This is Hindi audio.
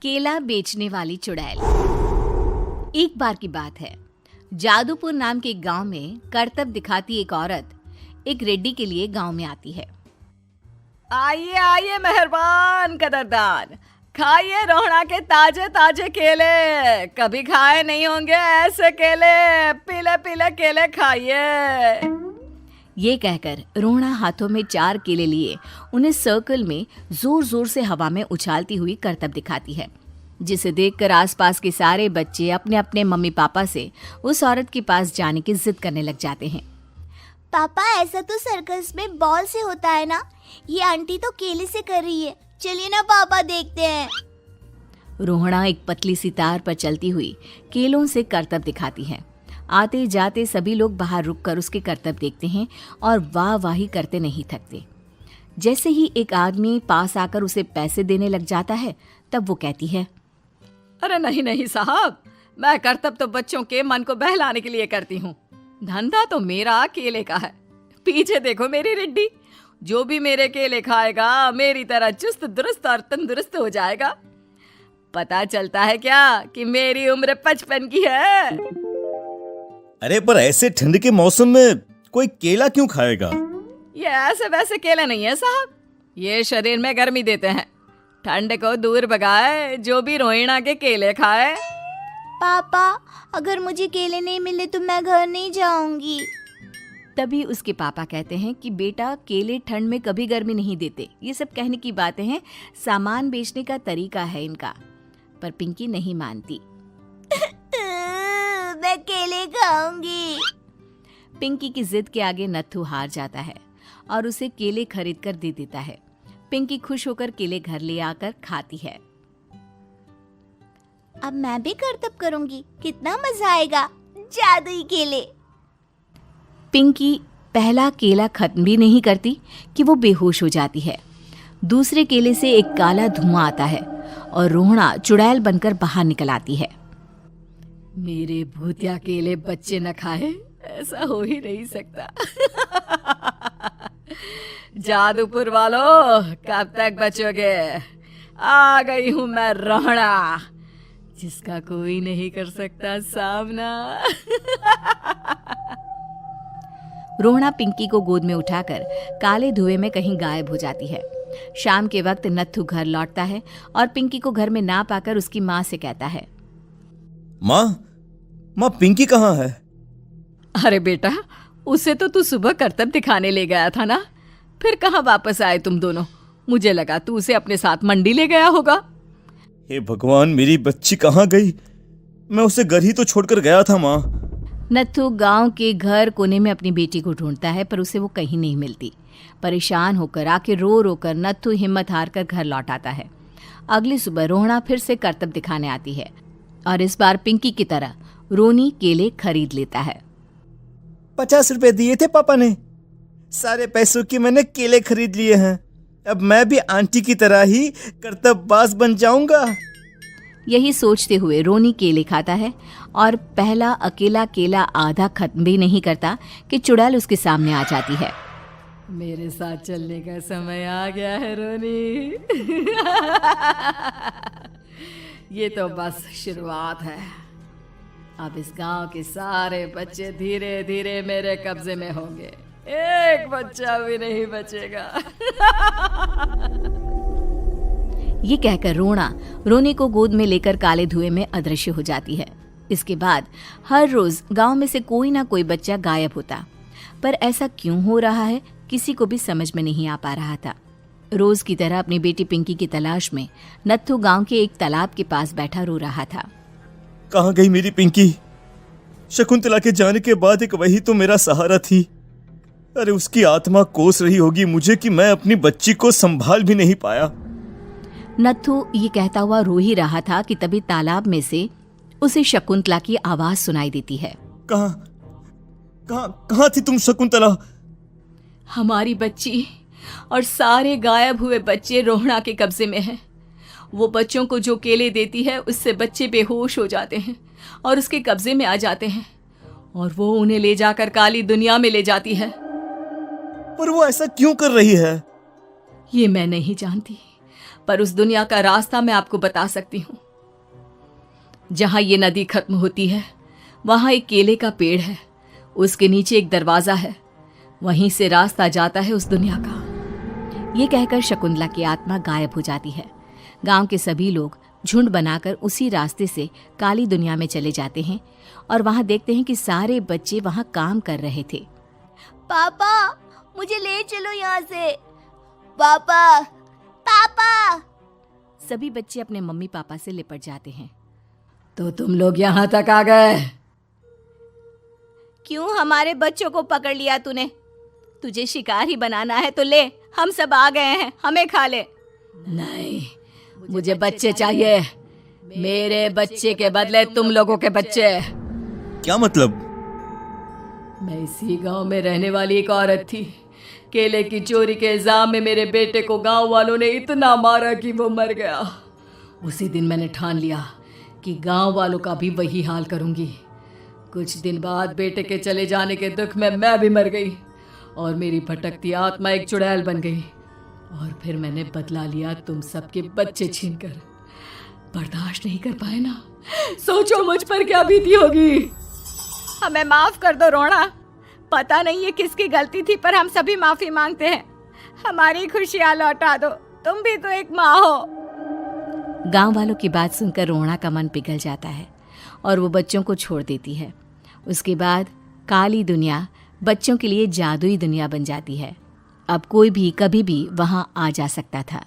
केला बेचने वाली चुड़ैल। एक बार की बात है, जादूपुर नाम के एक गांव में करतब दिखाती एक औरत एक रेड्डी के लिए गांव में आती है। आइए आइए मेहरबान कदरदान, खाइए रोहड़ा के ताजे ताजे केले। कभी खाए नहीं होंगे ऐसे केले, पीले पीले केले खाइए। ये कहकर रोहड़ा हाथों में 4 केले लिए उन्हें सर्कल में जोर जोर से हवा में उछालती हुई करतब दिखाती है, जिसे देखकर आसपास के सारे बच्चे अपने अपने मम्मी पापा से उस औरत के पास जाने की जिद करने लग जाते हैं। पापा, ऐसा तो सर्कस में बॉल से होता है ना, ये आंटी तो केले से कर रही है। चलिए ना पापा, देखते हैं। रोहड़ा एक पतली सी तार पर चलती हुई केलों से करतब दिखाती है। आते जाते सभी लोग बाहर रुककर उसके करतब देखते हैं और वाह वाही करते नहीं थकते। जैसे ही एक आदमी पास आकर उसे पैसे देने लग जाता है, तब वो कहती है, अरे नहीं नहीं साहब, मैं करतब तो बच्चों के मन को बहलाने के लिए करती हूँ। धंधा तो मेरा केले का है। पीछे देखो मेरी रिड्डी, जो भी मेरे केले खाएगा मेरी तरह चुस्त दुरुस्त और तंदुरुस्त हो जाएगा। पता चलता है क्या कि मेरी उम्र 55 की है। अरे पर ऐसे ठंड के मौसम में कोई केला क्यों खाएगा? ये ऐसे वैसे केले नहीं है साहब, ये शरीर में गर्मी देते हैं। ठंड को दूर भगाए जो भी रोहिणा के केले खाए। पापा, अगर मुझे केले नहीं मिले तो मैं घर नहीं जाऊंगी। तभी उसके पापा कहते हैं कि बेटा, केले ठंड में कभी गर्मी नहीं देते। ये सब कहने की बातें हैं, सामान बेचने का तरीका है इनका। पर पिंकी नहीं मानती। मैं केले खाऊंगी। पिंकी की जिद के आगे नत्थू हार जाता है और उसे केले खरीद कर दे देता है। पिंकी खुश होकर केले घर ले आकर खाती है। अब मैं भी करतब करूंगी, कितना मजा आएगा। जादुई केले। पिंकी पहला केला खत्म भी नहीं करती कि वो बेहोश हो जाती है। दूसरे केले से एक काला धुआं आता है और रोहड़ा चुड़ैल बनकर बाहर निकल आती है। मेरे भूतिया केले बच्चे न खाए, ऐसा हो ही नहीं सकता। जादूपुर वालों, कब तक बचोगे? आ गई हूं मैं रोहड़ा, जिसका कोई नहीं कर सकता सामना। रोहड़ा पिंकी को गोद में उठाकर काले धुएं में कहीं गायब हो जाती है। शाम के वक्त नत्थू घर लौटता है और पिंकी को घर में ना पाकर उसकी माँ से कहता है, माँ पिंकी कहाँ है? अरे बेटा, उसे तो तू सुबह करतब दिखाने ले गया था ना, फिर कहाँ वापस आए तुम दोनों? मुझे लगा तू उसे अपने साथ मंडी ले गया होगा। हे भगवान, मेरी बच्ची कहाँ गई? मैं उसे घर ही तो छोड़कर गया था माँ। नत्थू गांव के घर कोने में अपनी बेटी को ढूंढता है, पर उसे वो कहीं नहीं मिलती। परेशान होकर आखिर रो रो कर नत्थू हिम्मत हार कर घर लौट आता है। अगली सुबह रोहड़ा फिर से करतब दिखाने आती है और इस बार पिंकी की तरह रोनी केले खरीद लेता है। 50 रुपए दिए थे पापा ने, सारे पैसों की मैंने केले खरीद लिए हैं। अब मैं भी आंटी की तरह ही करतबबाज बन जाऊंगा। यही सोचते हुए रोनी केले खाता है और पहला अकेला केला आधा खत्म भी नहीं करता कि चुड़ैल उसके सामने आ जाती है। मेरे साथ चलने का समय आ गया है रोनी। ये तो बस शुरुआत है। अब इस गांव के सारे बच्चे धीरे धीरे मेरे कब्जे में होंगे, एक बच्चा भी नहीं बचेगा। ये कहकर रोनी को गोद में लेकर काले धुएं में अदृश्य हो जाती है। इसके बाद हर रोज गांव में से कोई ना कोई बच्चा गायब होता, पर ऐसा क्यों हो रहा है किसी को भी समझ में नहीं आ पा रहा था। रोज की तरह अपनी बेटी पिंकी की तलाश में नत्थू गांव के एक तालाब के पास बैठा रो रहा था। कहाँ गई मेरी पिंकी? शकुंतला के जाने के बाद एक वही तो मेरा सहारा थी। अरे उसकी आत्मा कोस रही होगी मुझे कि मैं अपनी बच्ची को संभाल भी नहीं पाया। नत्थू ये कहता हुआ रो ही रहा था कि तभी तालाब में से उसे शकुंतला की आवाज सुनाई देती है। कहाँ थी तुम शकुंतला? हमारी बच्ची और सारे गायब हुए बच्चे रोहड़ा के कब्जे में हैं। वो बच्चों को जो केले देती है उससे बच्चे बेहोश हो जाते हैं और उसके कब्जे में आ जाते हैं और वो उन्हें ले जाकर काली दुनिया में ले जाती है। पर वो ऐसा क्यों कर रही है? ये मैं नहीं जानती, पर उस दुनिया का रास्ता मैं आपको बता सकती हूँ। जहां ये नदी खत्म होती है वहां एक केले का पेड़ है, उसके नीचे एक दरवाजा है, वहीं से रास्ता जाता है उस दुनिया का। ये कहकर शकुंतला की आत्मा गायब हो जाती है। गांव के सभी लोग झुंड बनाकर उसी रास्ते से काली दुनिया में चले जाते हैं और वहां देखते हैं कि सारे बच्चे वहां काम कर रहे थे। पापा मुझे ले चलो यहाँ से। पापा पापा। सभी बच्चे अपने मम्मी पापा से लिपट जाते हैं। तो तुम लोग यहाँ तक आ गए? क्यों हमारे बच्चों को पकड़ लिया तूने? तुझे शिकार ही बनाना है तो ले, हम सब आ गए हैं, हमें खा ले। नहीं, मुझे बच्चे चाहिए। मेरे बच्चे के बदले तुम लोगों के बच्चे। क्या मतलब? मैं इसी गांव में रहने वाली एक औरत थी। केले की चोरी के इल्जाम में मेरे बेटे को गांव वालों ने इतना मारा कि वो मर गया। उसी दिन मैंने ठान लिया कि गांव वालों का भी वही हाल करूंगी। कुछ दिन बाद बेटे के चले जाने के दुख में मैं भी मर गई और मेरी भटकती आत्मा एक चुड़ैल बन गई। और फिर मैंने बदला लिया तुम सबके बच्चे छीनकर। बर्दाश्त नहीं कर पाए ना? सोचो मुझ पर क्या बीती होगी। हमें माफ कर दो रोना। पता नहीं ये किसकी गलती थी, पर हम सभी माफी मांगते हैं। हमारी खुशियां लौटा दो, तुम भी तो एक माँ हो। गांव वालों की बात सुनकर रोना का मन पिघल जाता है और वो बच्चों को छोड़ देती है। उसके बाद काली दुनिया बच्चों के लिए जादुई दुनिया बन जाती है। अब कोई भी कभी भी वहां आ जा सकता था।